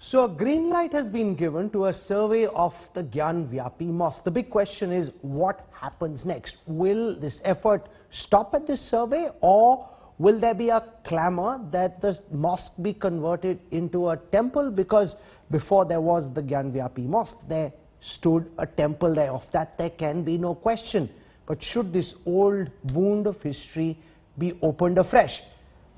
So a green light has been given to a survey of the Gyanvapi Mosque. The big question is, what happens next? Will this effort stop at this survey, or will there be a clamour that the mosque be converted into a temple? Because before there was the Gyanvapi Mosque, there stood a temple there. Of that there can be no question. But should this old wound of history be opened afresh?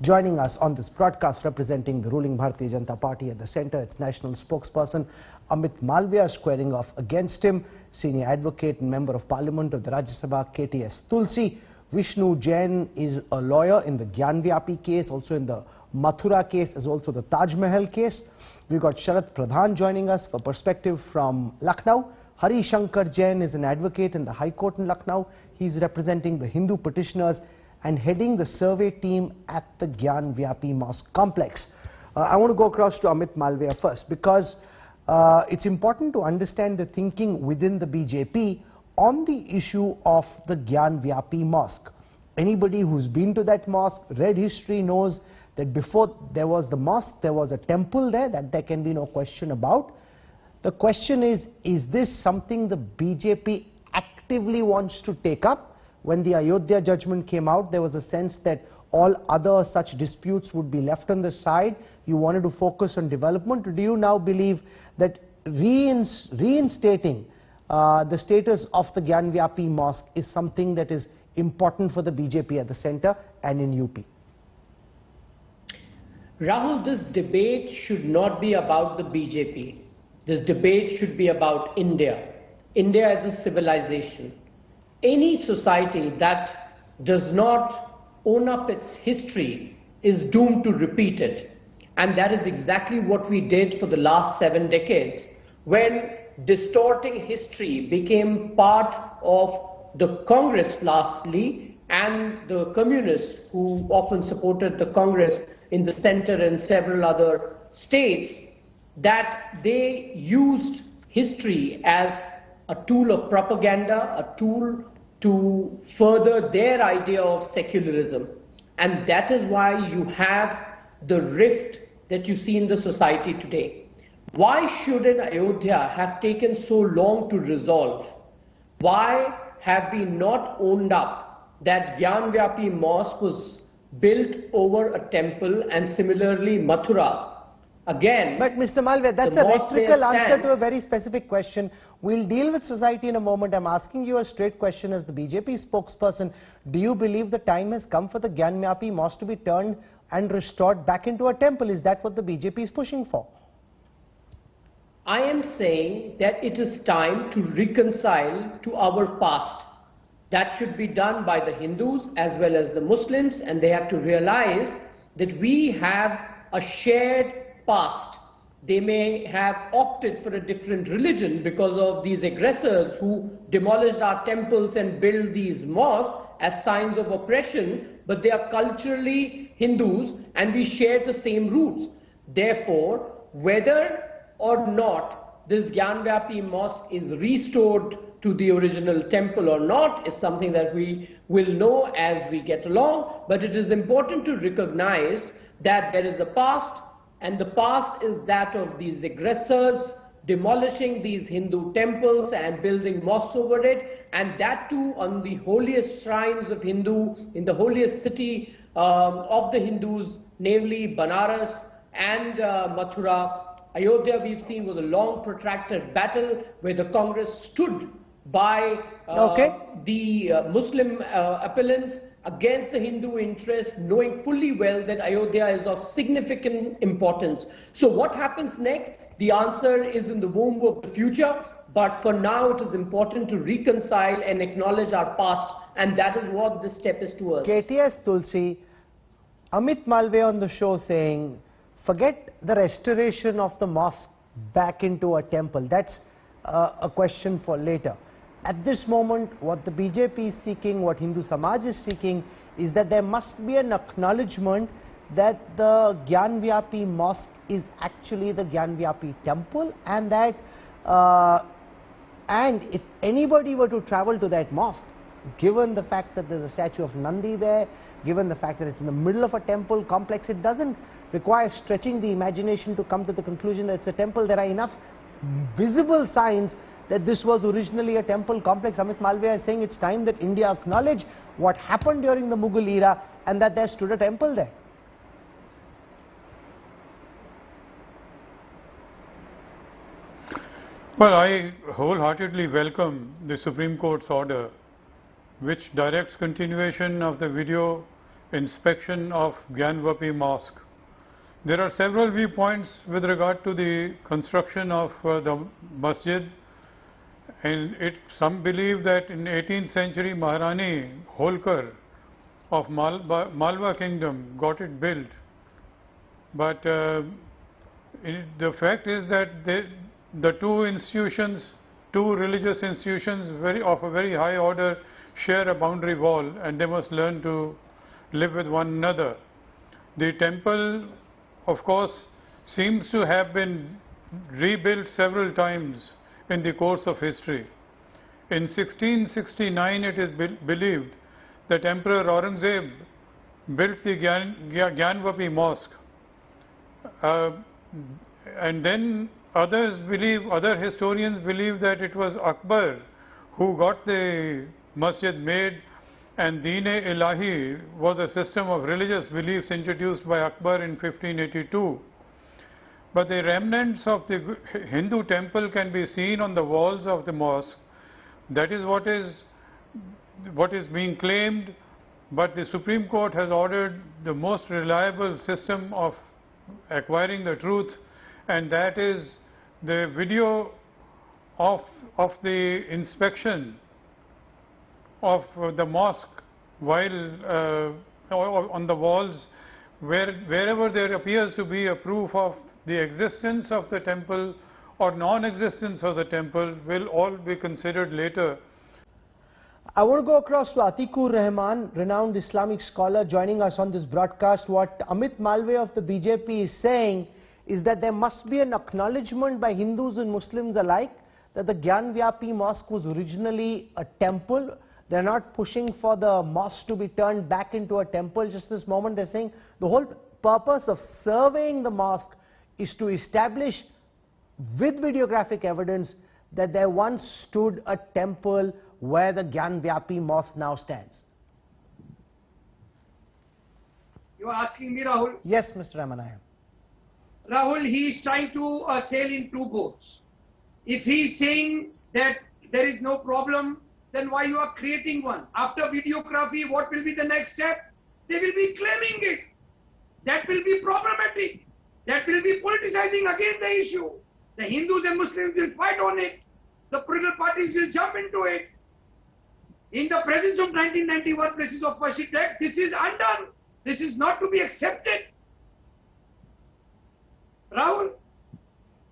Joining us on this broadcast, representing the ruling Bharatiya Janata Party at the centre, its national spokesperson Amit Malviya, squaring off against him, senior advocate and member of parliament of the Rajya Sabha KTS Tulsi. Vishnu Jain is a lawyer in the Gyanvapi case, also in the Mathura case, as also the Taj Mahal case. We've got Sharat Pradhan joining us for perspective from Lucknow. Hari Shankar Jain is an advocate in the High Court in Lucknow. He's representing the Hindu petitioners and heading the survey team at the Gyanvapi Mosque complex. I want to go across to Amit Malviya first, because it's important to understand the thinking within the BJP on the issue of the Gyanvapi Mosque. Anybody who's been to that mosque, read history, knows that before there was the mosque, there was a temple there, that there can be no question about. The question is this something the BJP actively wants to take up? When the Ayodhya judgment came out, there was a sense that all other such disputes would be left on the side. You wanted to focus on development. Do you now believe that reinstating the status of the Gyanvapi Mosque is something that is important for the BJP at the centre and in UP? Rahul, this debate should not be about the BJP. This debate should be about India. India as a civilization. Any society that does not own up its history is doomed to repeat it. And that is exactly what we did for the last 7 decades, when distorting history became part of the Congress lastly, and the communists who often supported the Congress in the center and several other states, that they used history as a tool of propaganda, a tool to further their idea of secularism. And that is why you have the rift that you see in the society today. Why shouldn't Ayodhya have taken so long to resolve? Why have we not owned up that Gyanvapi Mosque was built over a temple, and similarly Mathura? Again, but Mr. Malviya, that's a rhetorical answer to a very specific question. We'll deal with society in a moment. I'm asking you a straight question as the BJP spokesperson. Do you believe the time has come for the Gyanvapi Mosque to be turned and restored back into a temple? Is that what the BJP is pushing for? I am saying that it is time to reconcile to our past. That should be done by the Hindus as well as the Muslims, and they have to realize that we have a shared past. They may have opted for a different religion because of these aggressors who demolished our temples and built these mosques as signs of oppression, but they are culturally Hindus and we share the same roots. Therefore, whether or not this Gyanvapi Mosque is restored to the original temple or not is something that we will know as we get along, but it is important to recognize that there is a past, and the past is that of these aggressors demolishing these Hindu temples and building mosques over it, and that too on the holiest shrines of Hindu, in the holiest city of the Hindus, namely Banaras and Mathura. Ayodhya, we've seen, was a long protracted battle where the Congress stood by the Muslim appellants against the Hindu interest, knowing fully well that Ayodhya is of significant importance. So what happens next? The answer is in the womb of the future, but for now it is important to reconcile and acknowledge our past, and that is what this step is towards. KTS Tulsi, Amit Malviya on the show saying, forget the restoration of the mosque back into a temple. That's a question for later. At this moment, what the BJP is seeking, what Hindu Samaj is seeking, is that there must be an acknowledgement that the Gyanvapi Mosque is actually the Gyanvapi temple, and that and if anybody were to travel to that mosque, given the fact that there's a statue of Nandi there, given the fact that it's in the middle of a temple complex, it doesn't requires stretching the imagination to come to the conclusion that it's a temple. There are enough visible signs that this was originally a temple complex. Amit Malviya is saying it's time that India acknowledge what happened during the Mughal era and that there stood a temple there. Well, I wholeheartedly welcome the Supreme Court's order which directs continuation of the video inspection of Gyanvapi Mosque. There are several viewpoints with regard to the construction of the Masjid, and some believe that in 18th century Maharani Holkar of Malwa Kingdom got it built, but the fact is that the two religious institutions of a very high order share a boundary wall and they must learn to live with one another. The temple, of course, seems to have been rebuilt several times in the course of history. In 1669 it is believed that Emperor Aurangzeb built the Gyanvapi Mosque, and then other historians believe that it was Akbar who got the masjid made, and Deen-e-Ilahi was a system of religious beliefs introduced by Akbar in 1582. But the remnants of the Hindu temple can be seen on the walls of the mosque. That is what is being claimed, but the Supreme Court has ordered the most reliable system of acquiring the truth, and that is the video of the inspection of the mosque while on the walls, wherever there appears to be a proof of the existence of the temple or non-existence of the temple will all be considered later. I want to go across to Atiq Ur Rehman, renowned Islamic scholar, joining us on this broadcast. What Amit Malviya of the BJP is saying is that there must be an acknowledgement by Hindus and Muslims alike that the Gyanvapi Mosque was originally a temple. They're not pushing for the mosque to be turned back into a temple. Just this moment they're saying the whole purpose of surveying the mosque is to establish with videographic evidence that there once stood a temple where the Gyanvapi Mosque now stands. You are asking me, Rahul? Yes, Mr. Rehman, I am. Rahul, he is trying to sail in two boats. If he is saying that there is no problem, then why you are creating one? After videography, what will be the next step? They will be claiming it. That will be problematic. That will be politicizing again the issue. The Hindus and Muslims will fight on it. The political parties will jump into it. In the presence of 1991 places of Masjid Act, this is undone. This is not to be accepted. Rahul?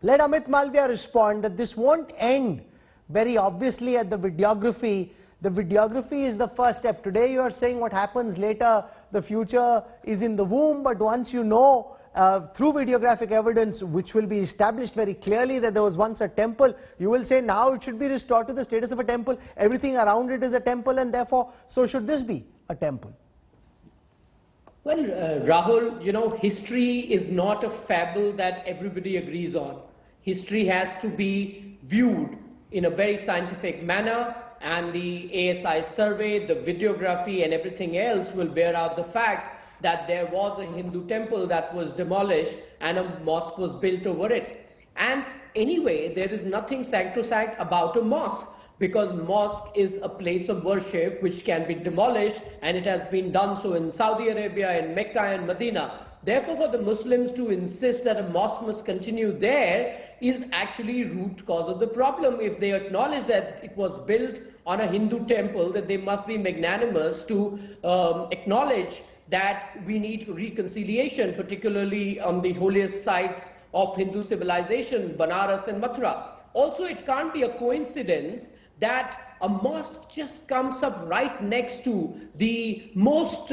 Let Amit Malviya respond that this won't end very obviously at the videography. The videography is the first step. Today you are saying what happens later, the future is in the womb, but once you know through videographic evidence which will be established very clearly that there was once a temple, you will say now it should be restored to the status of a temple. Everything around it is a temple and therefore so should this be a temple. Well, Rahul, you know, history is not a fable that everybody agrees on. History has to be viewed in a very scientific manner, and the ASI survey, the videography and everything else will bear out the fact that there was a Hindu temple that was demolished and a mosque was built over it. And anyway, there is nothing sacrosanct about a mosque, because mosque is a place of worship which can be demolished, and it has been done so in Saudi Arabia, in Mecca and Medina. Therefore, for the Muslims to insist that a mosque must continue there is actually root cause of the problem. If they acknowledge that it was built on a Hindu temple, that they must be magnanimous to acknowledge that we need reconciliation, particularly on the holiest sites of Hindu civilization, Banaras and Mathura. Also, it can't be a coincidence that a mosque just comes up right next to the most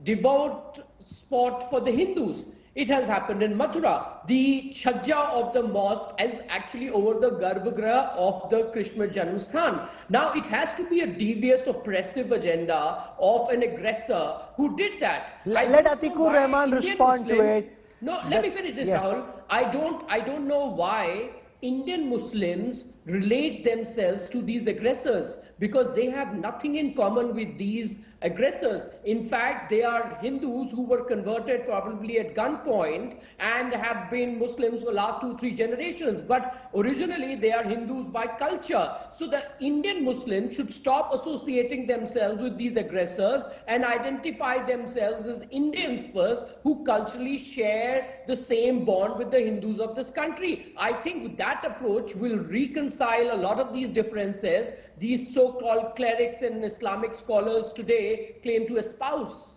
devout spot for the Hindus. It has happened in Mathura. The Chhajja of the mosque is actually over the Garbhagriha of the Krishna Janmasthan. Now it has to be a devious, oppressive agenda of an aggressor who did that. Let Atiq Ur Rehman respond to it. No, let me finish this, yes. Rahul. I don't know why Indian Muslims relate themselves to these aggressors, because they have nothing in common with these aggressors. In fact, they are Hindus who were converted probably at gunpoint and have been Muslims for the last 2-3 generations. But originally they are Hindus by culture. So the Indian Muslims should stop associating themselves with these aggressors and identify themselves as Indians first, who culturally share the same bond with the Hindus of this country. I think that approach will reconcile a lot of these differences these so-called clerics and Islamic scholars today claim to espouse.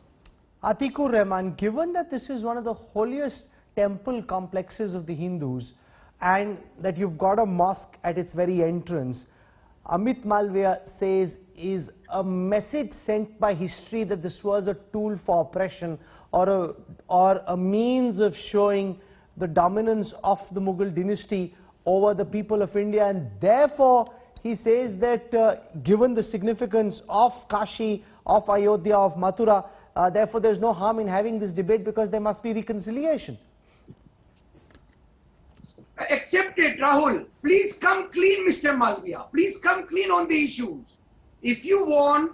Atiq Ur Rehman, given that this is one of the holiest temple complexes of the Hindus and that you've got a mosque at its very entrance, Amit Malviya says is a message sent by history that this was a tool for oppression or a means of showing the dominance of the Mughal dynasty over the people of India, and therefore he says that given the significance of Kashi, of Ayodhya, of Mathura, therefore there is no harm in having this debate because there must be reconciliation. Accept it, Rahul. Please come clean, Mr. Malviya. Please come clean on the issues. If you want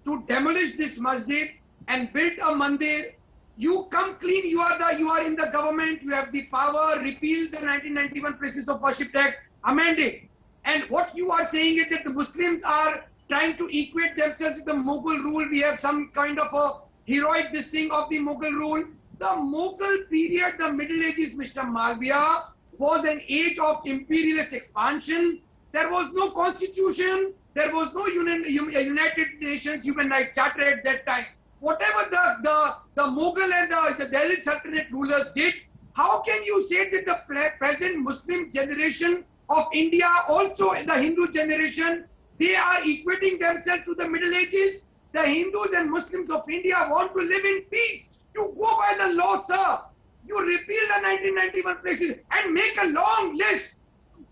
to demolish this masjid and build a mandir, you come clean. You are in the government. You have the power. Repeal the 1991 Places of Worship Act. Amend it. And what you are saying is that the Muslims are trying to equate themselves with the Mughal rule. We have some kind of a heroic this thing of the Mughal rule. The Mughal period, the Middle Ages, Mr. Malviya, was an age of imperialist expansion. There was no constitution. There was no United Nations Human Rights Charter at that time. Whatever the Mughal and the Delhi Sultanate rulers did, how can you say that the present Muslim generation of India, also the Hindu generation, they are equating themselves to the Middle Ages? The Hindus and Muslims of India want to live in peace. You go by the law, sir. You repeal the 1991 places and make a long list.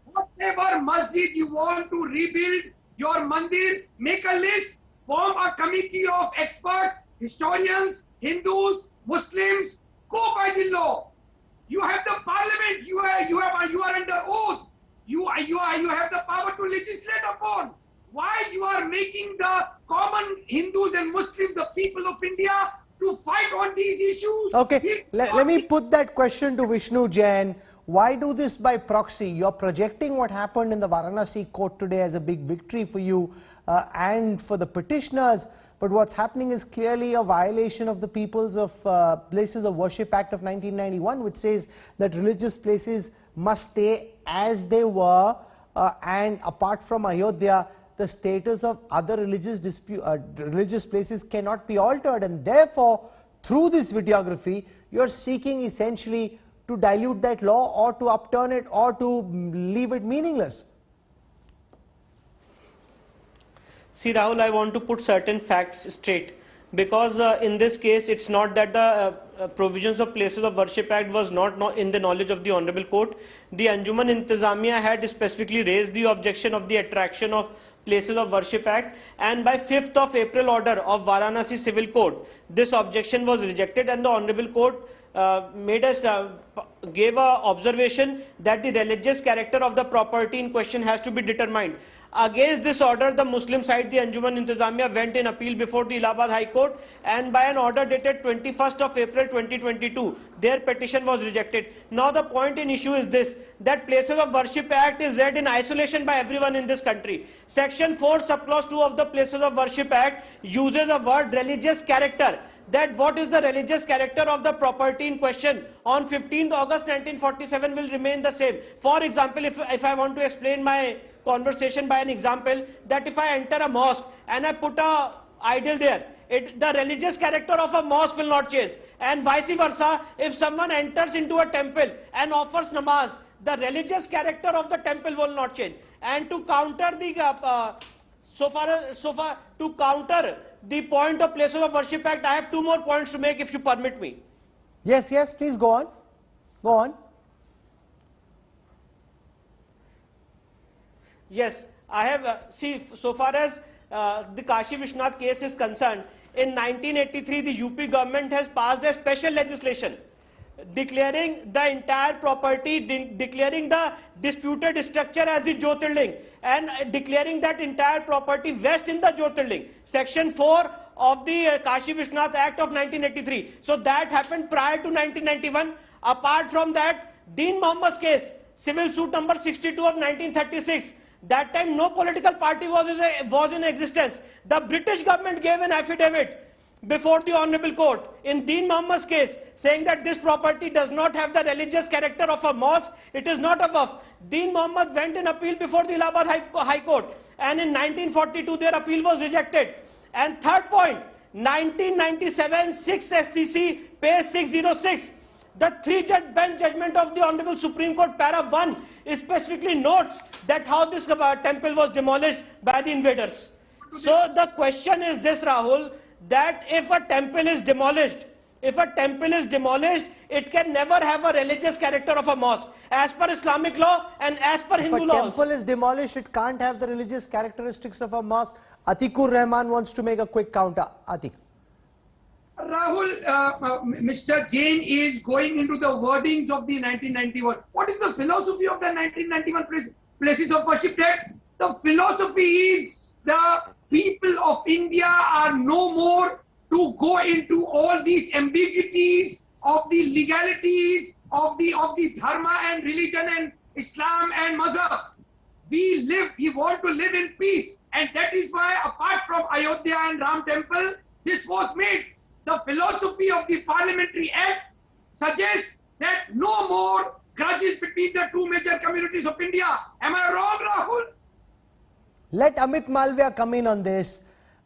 Whatever masjid you want to rebuild, your mandir, make a list, form a committee of experts, historians, Hindus, Muslims, go by the law. You have the parliament, you are under oath. You have the power to legislate upon. Why you are making the common Hindus and Muslims, the people of India, to fight on these issues? Okay, let me put that question to Vishnu Jain. Why do this by proxy? You're projecting what happened in the Varanasi court today as a big victory for you and for the petitioners. But what's happening is clearly a violation of the People's Places of Worship Act of 1991, which says that religious places must stay as they were, and apart from Ayodhya, the status of other religious places cannot be altered, and therefore through this videography you are seeking essentially to dilute that law or to upturn it or to leave it meaningless. See, Rahul, I want to put certain facts straight, because in this case it's not that the provisions of Places of Worship Act was not in the knowledge of the Honorable Court. The Anjuman Intizamiya had specifically raised the objection of the attraction of Places of Worship Act, and by 5th of April order of Varanasi Civil Court, this objection was rejected, and the Honorable Court gave a observation that the religious character of the property in question has to be determined. Against this order, the Muslim side, the Anjuman Intizamiya, went in appeal before the Allahabad High Court, and by an order dated 21st of April 2022, their petition was rejected. Now the point in issue is this, that Places of Worship Act is read in isolation by everyone in this country. Section 4 subclause 2 of the Places of Worship Act uses a word religious character. That what is the religious character of the property in question on 15th August 1947 will remain the same. For example, if I want to explain my conversation by an example, that if I enter a mosque and I put a idol there, the religious character of a mosque will not change, and vice versa. If someone enters into a temple and offers namaz, the religious character of the temple will not change. And to counter the to counter the point of Places of Worship Act, I have two more points to make, if you permit me. Yes, please go on. Go on. Yes, I have, see, so far as the Kashi Vishwanath case is concerned, in 1983 the UP government has passed a special legislation declaring the entire property, declaring the disputed structure as the Jyotirling, and declaring that entire property west in the Jyotirling. Section 4 of the Kashi Vishwanath Act of 1983. So that happened prior to 1991. Apart from that, Deen Mohammed's case, civil suit number 62 of 1936. That time no political party was in existence. The British government gave an affidavit before the Honourable Court in Deen Mohammed's case, saying that this property does not have the religious character of a mosque, it is not a waqf. Deen Mohammed went in appeal before the Allahabad High Court, and in 1942 their appeal was rejected. And third point, 1997 6 SCC page 606, the three-judge bench judgment of the Honourable Supreme Court para 1 specifically notes that how this temple was demolished by the invaders. So the question is this, Rahul, that if a temple is demolished, it can never have a religious character of a mosque, as per Islamic law and as per Hindu laws. If a temple is demolished, it can't have the religious characteristics of a mosque. Atiq Ur Rehman wants to make a quick counter. Atiq. Rahul, Mr. Jain is going into the wordings of the 1991. What is the philosophy of the 1991 places of worship there? The philosophy is the people of India are no more to go into all these ambiguities of the legalities of the dharma and religion and Islam and Mazhab. We want to live in peace, and that is why, apart from Ayodhya and Ram Temple, this was made. The philosophy of the Parliamentary Act suggests that no more grudges between the two major communities of India. Am I wrong, Rahul? Let Amit Malviya come in on this.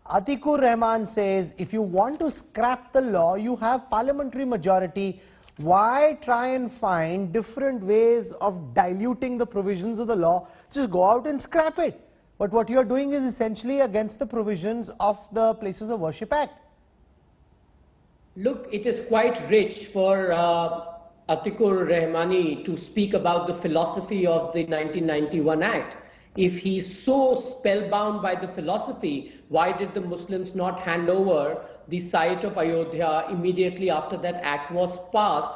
Atiq Ur Rehman says, if you want to scrap the law, you have parliamentary majority. Why try and find different ways of diluting the provisions of the law? Just go out and scrap it. But what you are doing is essentially against the provisions of the Places of Worship Act. Look, it is quite rich for Atiq Ur Rehmani to speak about the philosophy of the 1991 Act. If he's so spellbound by the philosophy, why did the Muslims not hand over the site of Ayodhya immediately after that Act was passed,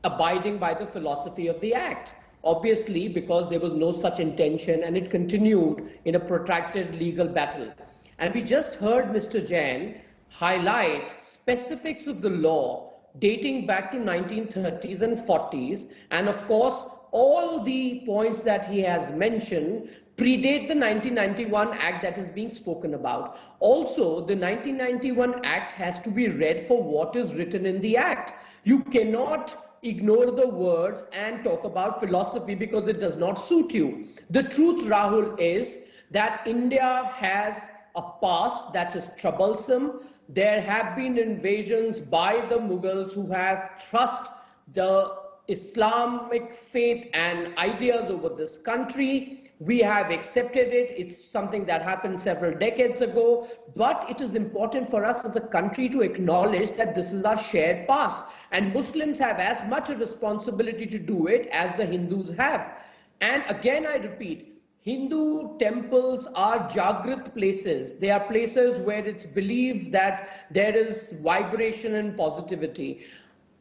abiding by the philosophy of the Act? Obviously, because there was no such intention, and it continued in a protracted legal battle. And we just heard Mr. Jain highlight specifics of the law dating back to 1930s and 40s, and of course all the points that he has mentioned predate the 1991 Act that is being spoken about. Also, the 1991 Act has to be read for what is written in the Act. You cannot ignore the words and talk about philosophy because it does not suit you. The truth, Rahul, is that India has a past that is troublesome. There have been invasions by the Mughals who have thrust the Islamic faith and ideas over this country. We have accepted it. It's something that happened several decades ago. But it is important for us as a country to acknowledge that this is our shared past. And Muslims have as much a responsibility to do it as the Hindus have. And again, I repeat, Hindu temples are Jagrat places. They are places where it's believed that there is vibration and positivity.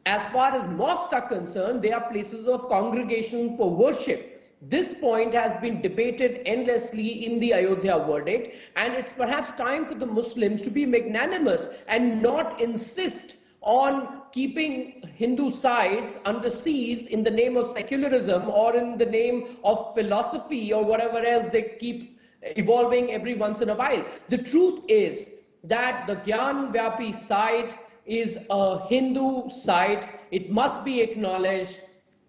As far as mosques are concerned, they are places of congregation for worship. This point has been debated endlessly in the Ayodhya verdict, and it's perhaps time for the Muslims to be magnanimous and not insist on keeping Hindu sites under siege in the name of secularism or in the name of philosophy or whatever else they keep evolving every once in a while. The truth is that the Gyanvapi site is a Hindu site. It must be acknowledged.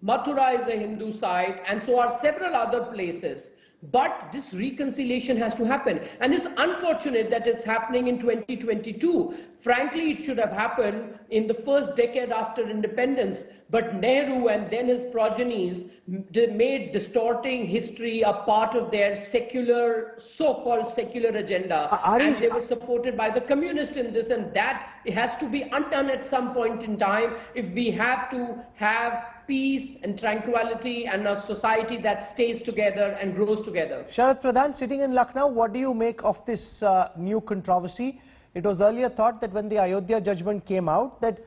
Mathura is a Hindu site, and so are several other places. But this reconciliation has to happen, and it's unfortunate that it's happening in 2022. Frankly, it should have happened in the first decade after independence, but Nehru and then his progenies made distorting history a part of their secular, so-called secular agenda, and they were supported by the communists in this, and that has to be undone at some point in time if we have to have peace and tranquility and a society that stays together and grows together. Sharat Pradhan, sitting in Lucknow, what do you make of this new controversy? It was earlier thought that when the Ayodhya judgment came out, that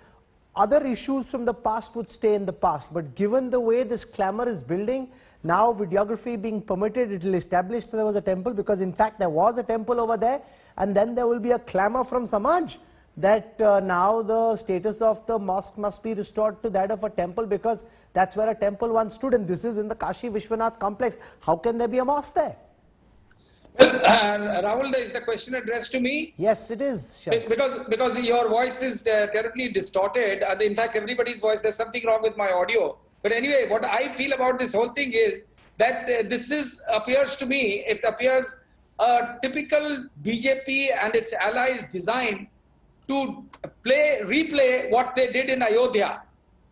other issues from the past would stay in the past. But given the way this clamor is building, now videography being permitted, it will establish that there was a temple, because in fact there was a temple over there, and then there will be a clamor from Samaj that now the status of the mosque must be restored to that of a temple, because that's where a temple once stood, and this is in the Kashi Vishwanath complex. How can there be a mosque there? Well, Rahul, is the question addressed to me? Yes, it is. Because your voice is terribly distorted. In fact, everybody's voice, there's something wrong with my audio. But anyway, what I feel about this whole thing is that appears to me, it appears a typical BJP and its allies design to replay what they did in Ayodhya,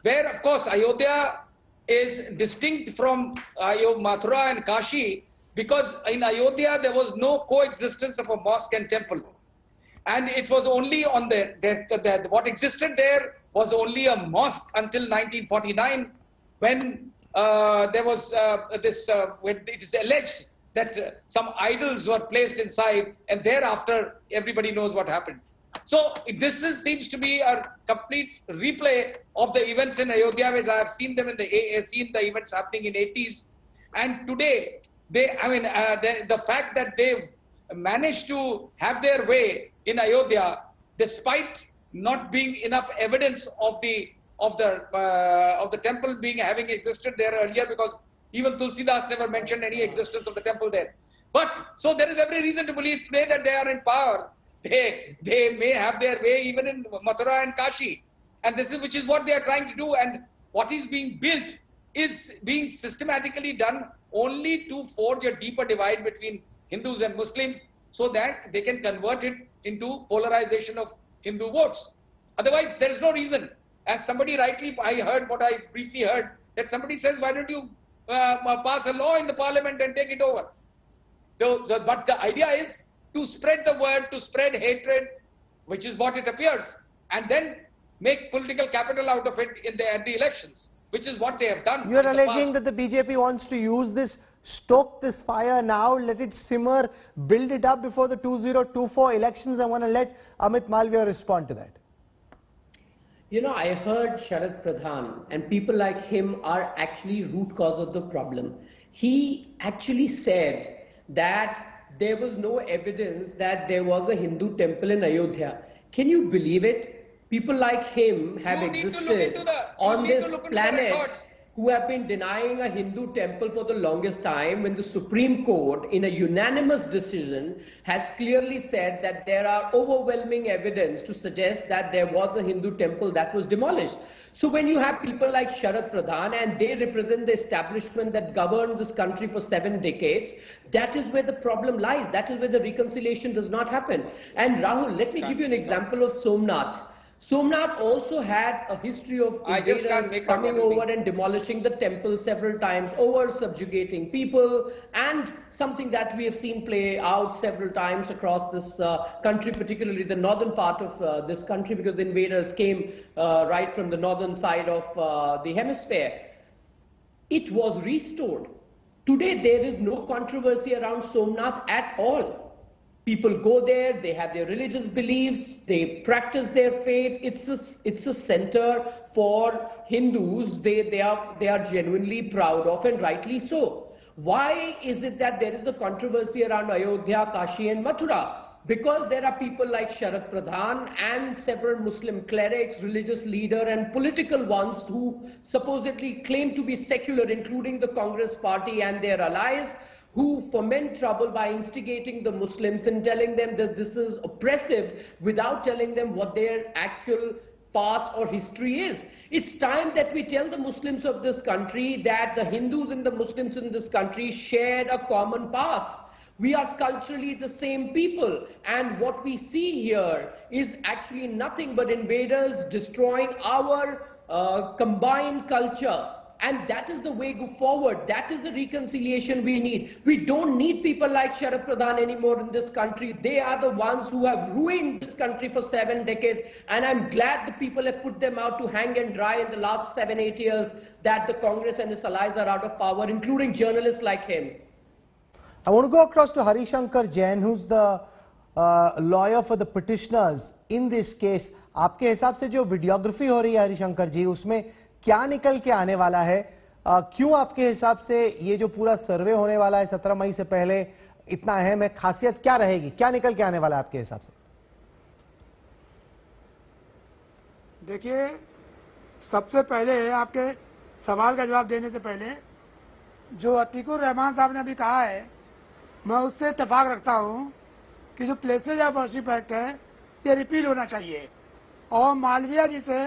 where of course Ayodhya is distinct from Mathura and Kashi, because in Ayodhya there was no coexistence of a mosque and temple, and it was only on what existed there was only a mosque until 1949, when there was when it is alleged that some idols were placed inside, and thereafter everybody knows what happened. So seems to be a complete replay of the events in Ayodhya, as I have seen them seen the events happening in 80s, and today the fact that they've managed to have their way in Ayodhya, despite not being enough evidence of the temple having existed there earlier, because even Tulsi Das never mentioned any existence of the temple there. But so there is every reason to believe today that they are in power. They may have their way even in Mathura and Kashi, and which is what they are trying to do. And what is being built is being systematically done only to forge a deeper divide between Hindus and Muslims, so that they can convert it into polarization of Hindu votes. Otherwise, there is no reason. As somebody rightly, I heard what I briefly heard, that somebody says, why don't you pass a law in the parliament and take it over? But the idea is to spread the word, to spread hatred, which is what it appears, and then make political capital out of it at the elections, which is what they have done. You are alleging that the BJP wants to use this, stoke this fire now, let it simmer, build it up before the 2024 elections. I want to let Amit Malviya respond to that. You know, I heard Sharat Pradhan, and people like him are actually root cause of the problem. He actually said that there was no evidence that there was a Hindu temple in Ayodhya. Can you believe it? People like him have existed on this planet who have been denying a Hindu temple for the longest time, when the Supreme Court, in a unanimous decision, has clearly said that there are overwhelming evidence to suggest that there was a Hindu temple that was demolished. So when you have people like Sharat Pradhan, and they represent the establishment that governed this country for 7 decades, that is where the problem lies. That is where the reconciliation does not happen. And Rahul, let me give you an example of Somnath. Somnath also had a history of invaders coming over and demolishing the temple several times, over subjugating people, and something that we have seen play out several times across this country, particularly the northern part of this country, because the invaders came right from the northern side of the hemisphere. It was restored. Today there is no controversy around Somnath at all. People go there, they have their religious beliefs, they practice their faith. It's a center for Hindus they are genuinely proud of, and rightly so. Why is it that there is a controversy around Ayodhya, Kashi and Mathura? Because there are people like Sharat Pradhan and several Muslim clerics, religious leaders and political ones who supposedly claim to be secular, including the Congress party and their allies, who foment trouble by instigating the Muslims and telling them that this is oppressive without telling them what their actual past or history is. It's time that we tell the Muslims of this country that the Hindus and the Muslims in this country shared a common past. We are culturally the same people, and what we see here is actually nothing but invaders destroying our combined culture. And that is the way go forward. That is the reconciliation we need. We don't need people like Sharat Pradhan anymore in this country. They are the ones who have ruined this country for 7 decades. And I'm glad the people have put them out to hang and dry in the last 7-8 years, that the Congress and its allies are out of power, including journalists like him. I want to go across to Hari Shankar Jain, who's the lawyer for the petitioners in this case. आपके हिसाब से जो videography हो रही है हरिशंकर जी, उसमें क्या निकल के आने वाला है? क्यों आपके हिसाब से ये जो पूरा सर्वे होने वाला है 17 मई से पहले इतना अहम है? खासियत क्या रहेगी? क्या निकल के आने वाला है आपके हिसाब से? देखिए, सबसे पहले आपके सवाल का जवाब देने से पहले जो अतीक उर रहमान साहब ने अभी कहा है, मैं उससे इत्तेफाक रखता हूं कि जो प्लेसेज ऑफ वर्शिप एक्ट है ये रिपील होना चाहिए। और मालविया जी से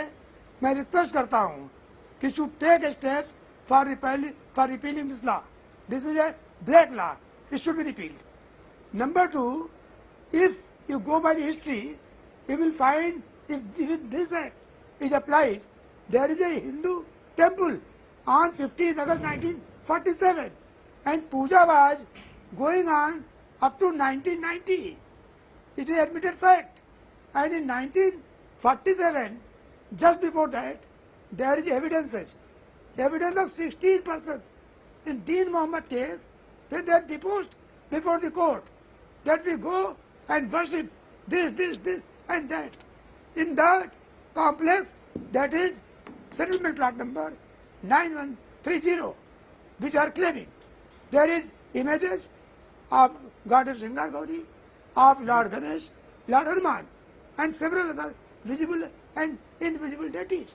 मैं रिक्वेस्ट करता हूं कि should take a step for repealing this law. This is a black law, it should be repealed. Number 2, if you go by the history, you will find if this act is applied, there is a Hindu temple on 15th August 1947 and puja was going on up to 1990. It is admitted fact. And in 1947, just before that, there is evidence of 16 persons in Deen Muhammad case when they are deposed before the court that we go and worship this and that in that complex, that is settlement plot number 9130, which are claiming. There is images of Goddess Sringar Gauri, of Lord Ganesh, Lord Hanuman, and several other visible and invisible deities.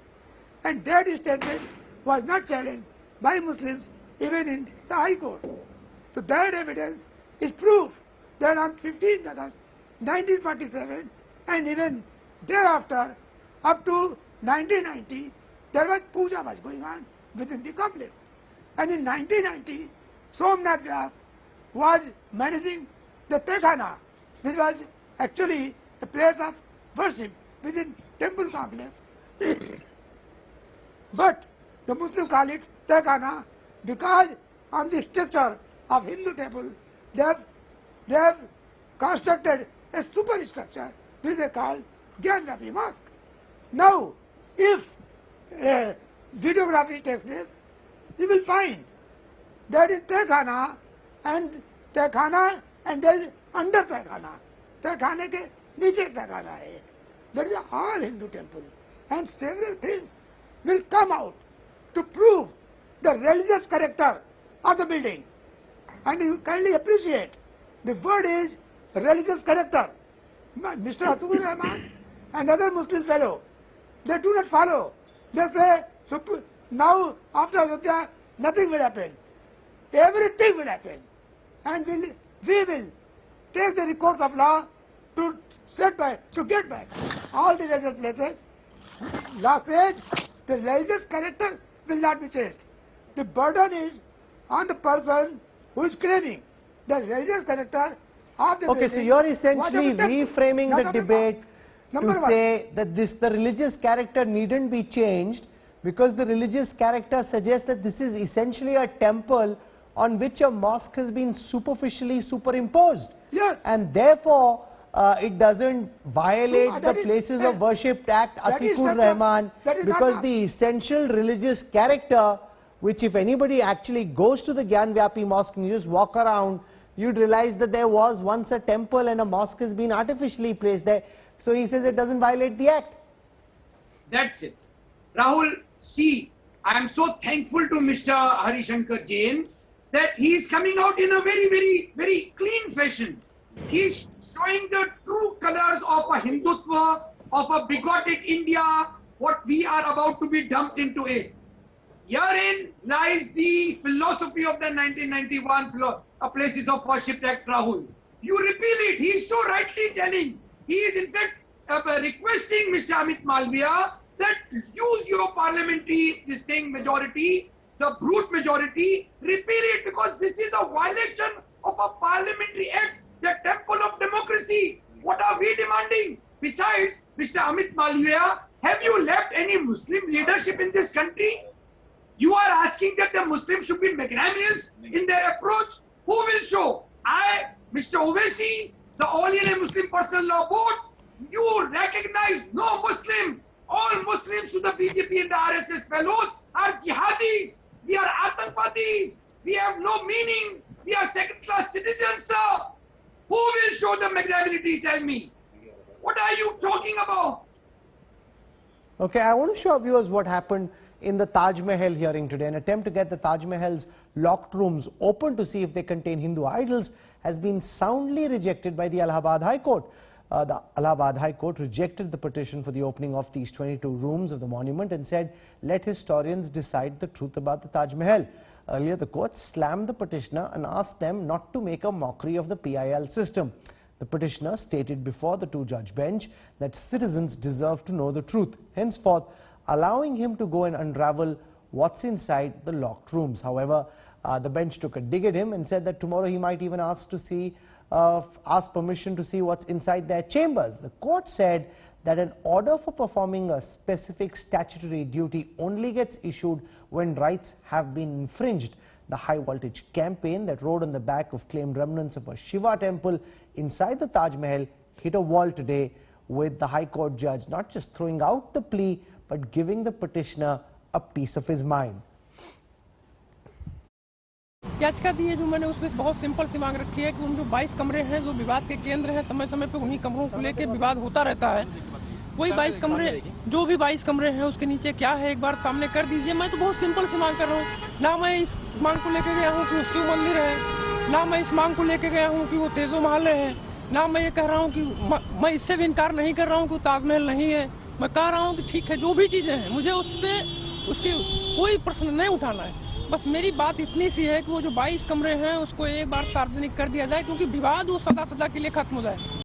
And that statement was not challenged by Muslims even in the High Court. So that evidence is proof that on 15th August 1947 and even thereafter up to 1990 there was puja was going on within the complex. And in 1990 Somnath Vyas was managing the Tekhana, which was actually a place of worship within temple complex. But the Muslims call it Tekhana because on the structure of Hindu temple they have constructed a superstructure which they call Gyanvapi Mosque. Now, if videography takes place, you will find that in Tekhana and there is under Tekhana. Tekhane ke niche Tekhana hai. There is all Hindu temple and several things will come out to prove the religious character of the building. And you kindly appreciate, the word is religious character. Mr. Atiq Ur Rehman and other Muslim fellow, they do not follow. They say, so now after Ayodhya, nothing will happen. Everything will happen. And we will take the recourse of law to get back all the religious places. Law says the religious character will not be changed. The burden is on the person who is claiming the religious character of the Okay, so you're essentially reframing the debate to say that the religious character needn't be changed because the religious character suggests that this is essentially a temple on which a mosque has been superficially superimposed. Yes. And therefore, it doesn't violate the Places of Worship Act, Atiq Ur Rehman, because the essential religious character, which if anybody actually goes to the Gyanvapi Mosque and you just walk around, you'd realize that there was once a temple and a mosque has been artificially placed there. So he says it doesn't violate the act. That's it. Rahul, see, I am so thankful to Mr. Hari Shankar Jain that he is coming out in a very clean fashion. He is showing the true colors of a Hindutva, of a bigoted India, what we are about to be dumped into it. Herein lies the philosophy of the 1991 Places of Worship Act, Rahul. You repeal it. He is so rightly telling. He is in fact requesting Mr. Amit Malviya that use your parliamentary majority, the brute majority, repeal it because this is a violation of a parliamentary act, the temple of democracy. What are we demanding? Besides, Mr. Amit Malviya, have you left any Muslim leadership in this country? You are asking that the Muslims should be magnanimous in their approach. Who will show? I, Mr. Owaisi, the All India Muslim Personal Law Board, you recognize no Muslim. All Muslims to the BJP and the RSS fellows are jihadis. We are atanpadis. We have no meaning. We are second-class citizens, sir. Who will show the magnanimity? Tell me. What are you talking about? Okay, I want to show our viewers what happened in the Taj Mahal hearing today. An attempt to get the Taj Mahal's locked rooms open to see if they contain Hindu idols has been soundly rejected by the Allahabad High Court. The Allahabad High Court rejected the petition for the opening of these 22 rooms of the monument and said, let historians decide the truth about the Taj Mahal. Earlier, the court slammed the petitioner and asked them not to make a mockery of the PIL system. The petitioner stated before the two-judge bench that citizens deserve to know the truth, henceforth allowing him to go and unravel what's inside the locked rooms. However, the bench took a dig at him and said that tomorrow he might even ask permission to see what's inside their chambers. The court said that an order for performing a specific statutory duty only gets issued when rights have been infringed. The high-voltage campaign that rode on the back of claimed remnants of a Shiva temple inside the Taj Mahal hit a wall today, with the High Court judge not just throwing out the plea but giving the petitioner a piece of his mind. याचिका दी है जो मैंने उसमें बहुत simple सी मांग रखी है कि उन जो 22 कमरे हैं जो विवाद के केंद्र हैं, समय समय पे उन्हीं कमरों को लेकर विवाद होता रहता है। वही 22 कमरे, जो भी 22 कमरे हैं उसके नीचे क्या है एक बार सामने कर दीजिए। मैं तो बहुत सिंपल सी मांग कर रहा हूँ। ना मैं इस मांग को लेकर गया हूँ कि वो शिव मंदिर है, ना मैं इस मांग को लेकर गया हूँ कि वो तेजो महल है, ना मैं ये कह रहा हूँ कि मैं इससे भी इनकार नहीं कर रहा हूँ कि ताजमहल नहीं है। मैं कह रहा हूँ कि ठीक है, जो भी चीजें हैं मुझे उसके कोई प्रश्न नहीं उठाना है। बस मेरी बात इतनी सी है कि वो जो 22 कमरे हैं उसको एक बार सार्वजनिक कर दिया जाए, क्योंकि विवाद वो सदा के लिए खत्म हो जाए।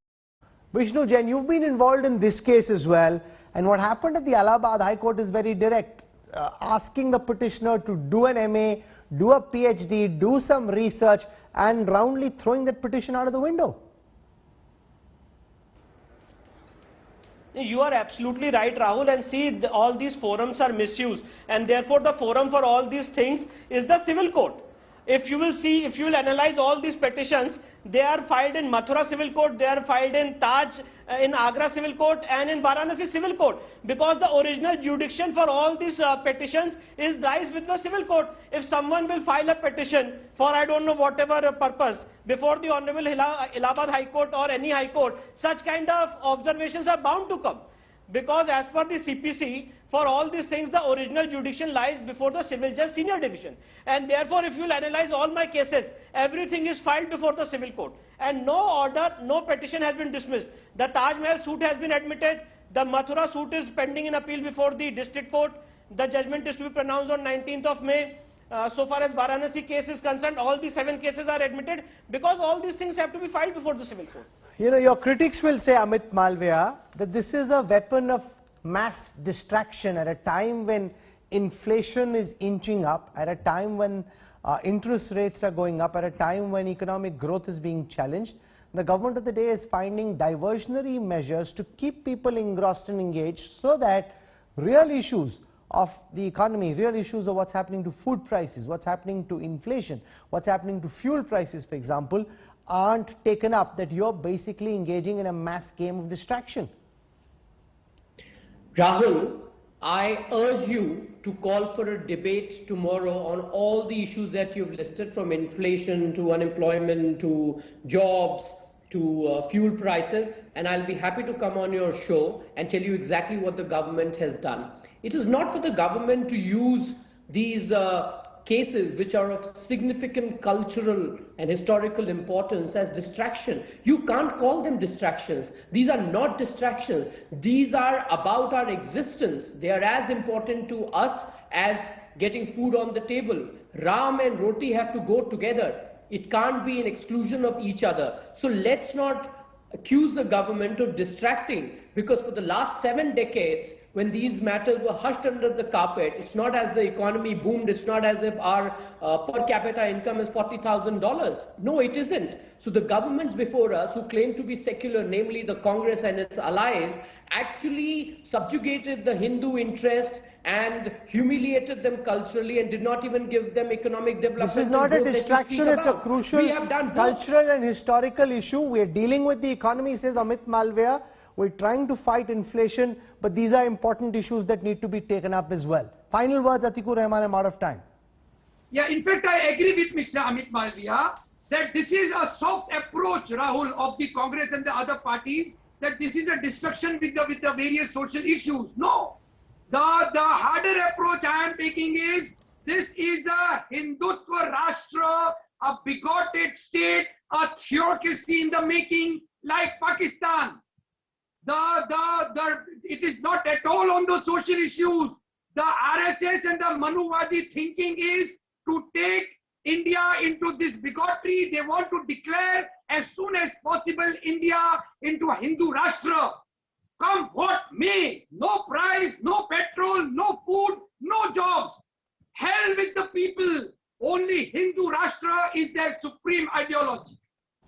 Vishnu Jain, you've been involved in this case as well, and what happened at the Allahabad High Court is very direct, asking the petitioner to do an MA, do a PhD, do some research, and roundly throwing that petition out of the window. You are absolutely right, Rahul, and see, all these forums are misused, and therefore the forum for all these things is the civil court. If you will analyze all these petitions, they are filed in Mathura Civil Court, they are filed in Taj, in Agra Civil Court and in Varanasi Civil Court, because the original jurisdiction for all these petitions lies with the Civil Court. If someone will file a petition for I don't know whatever purpose before the Honorable Allahabad High Court or any High Court, such kind of observations are bound to come. Because as per the CPC, for all these things, the original jurisdiction lies before the Civil Judge Senior Division. And therefore, if you will analyze all my cases, everything is filed before the Civil Court. And no order, no petition has been dismissed. The Taj Mahal suit has been admitted. The Mathura suit is pending in appeal before the District Court. The judgment is to be pronounced on 19th of May. So far as Varanasi case is concerned, all the 7 cases are admitted, because all these things have to be filed before the Civil Court. You know, your critics will say, Amit Malviya, that this is a weapon of mass distraction at a time when inflation is inching up, at a time when interest rates are going up, at a time when economic growth is being challenged. The government of the day is finding diversionary measures to keep people engrossed and engaged, so that real issues of the economy, real issues of what's happening to food prices, what's happening to inflation, what's happening to fuel prices, for example, aren't taken up, that you're basically engaging in a mass game of distraction. Rahul, I urge you to call for a debate tomorrow on all the issues that you've listed, from inflation to unemployment to jobs to fuel prices, and I'll be happy to come on your show and tell you exactly what the government has done. It is not for the government to use these cases which are of significant cultural and historical importance as distraction. You can't call them distractions. These are not distractions. These are about our existence. They are as important to us as getting food on the table. Ram and roti have to go together. It can't be an exclusion of each other. So let's not accuse the government of distracting, because for the last 7 decades, when these matters were hushed under the carpet, it's not as the economy boomed, it's not as if our per capita income is $40,000. No, it isn't. So the governments before us who claim to be secular, namely the Congress and its allies, actually subjugated the Hindu interest and humiliated them culturally and did not even give them economic development. This is not a distraction, it's a crucial cultural and historical issue. We are dealing with the economy, says Amit Malviya. We're trying to fight inflation, but these are important issues that need to be taken up as well. Final words, Atiq Ur Rehman, I'm out of time. Yeah, in fact, I agree with Mr. Amit Malviya that this is a soft approach, Rahul, of the Congress and the other parties, that this is a destruction with the various social issues. No, The harder approach I am taking is, this is a Hindutva Rashtra, a bigoted state, a theocracy in the making, like Pakistan. It is not at all on the social issues. The RSS and the Manuvadi thinking is to take India into this bigotry. They want to declare as soon as possible India into a Hindu Rashtra. Come what may, no price, no petrol, no food, no jobs. Hell with the people. Only Hindu Rashtra is their supreme ideology.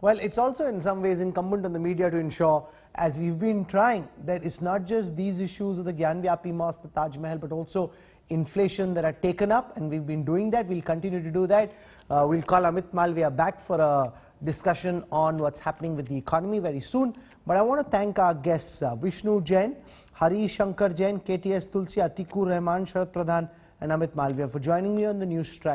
Well, it's also in some ways incumbent on the media to ensure, as we've been trying, that it's not just these issues of the Gyanvapi Mosque, the Taj Mahal, but also inflation that are taken up, and we've been doing that. We'll continue to do that. We'll call Amit Malviya back for a discussion on what's happening with the economy very soon. But I want to thank our guests, Vishnu Jain, Hari Shankar Jain, KTS Tulsi, Atiq Ur Rehman, Sharat Pradhan and Amit Malviya for joining me on the Newstrack.